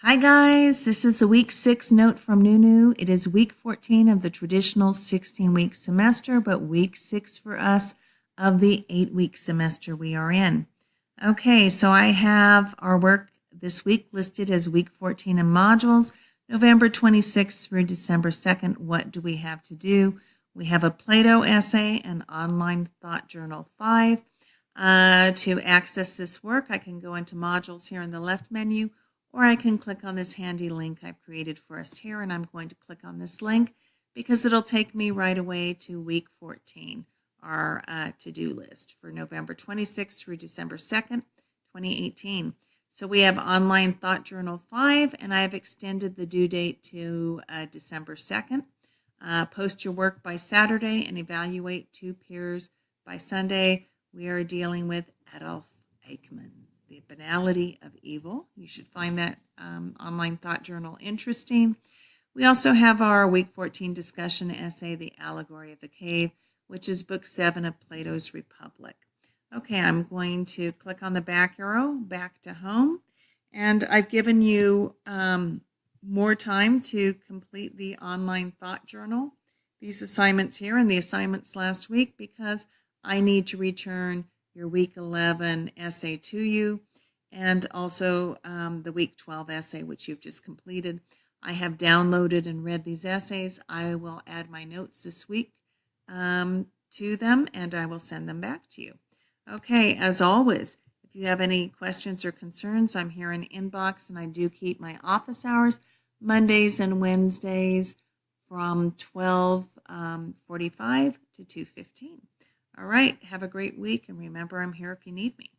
Hi guys, this is a week 6 note from Nunu. It is week 14 of the traditional 16-week semester, but week 6 for us of the 8-week semester we are in. Okay, so I have our work this week listed as week 14 in modules, November 26th through December 2nd. What do we have to do? We have a Plato essay and online thought journal 5. To access this work, I can go into modules here in the left menu, or I can click on this handy link I've created for us here, and I'm going to click on this link because it'll take me right away to week 14, our to-do list for November 26th through December 2nd, 2018. So we have Online Thought Journal 5, and I have extended the due date to December 2nd. Post your work by Saturday and evaluate 2 peers by Sunday. We are dealing with Adolf Eichmann, The Banality of Evil. You should find that online thought journal interesting. We also have our week 14 discussion essay, The Allegory of the Cave, which is book 7 of Plato's Republic. Okay, I'm going to click on the back arrow, back to home, and I've given you more time to complete the online thought journal, these assignments here and the assignments last week, because I need to return your week 11 essay to you, and also the week 12 essay, which you've just completed. I have downloaded and read these essays. I will add my notes this week to them, and I will send them back to you. Okay, as always, if you have any questions or concerns, I'm here in inbox, and I do keep my office hours Mondays and Wednesdays from 12:45 to 2:15. All right, have a great week, and remember, I'm here if you need me.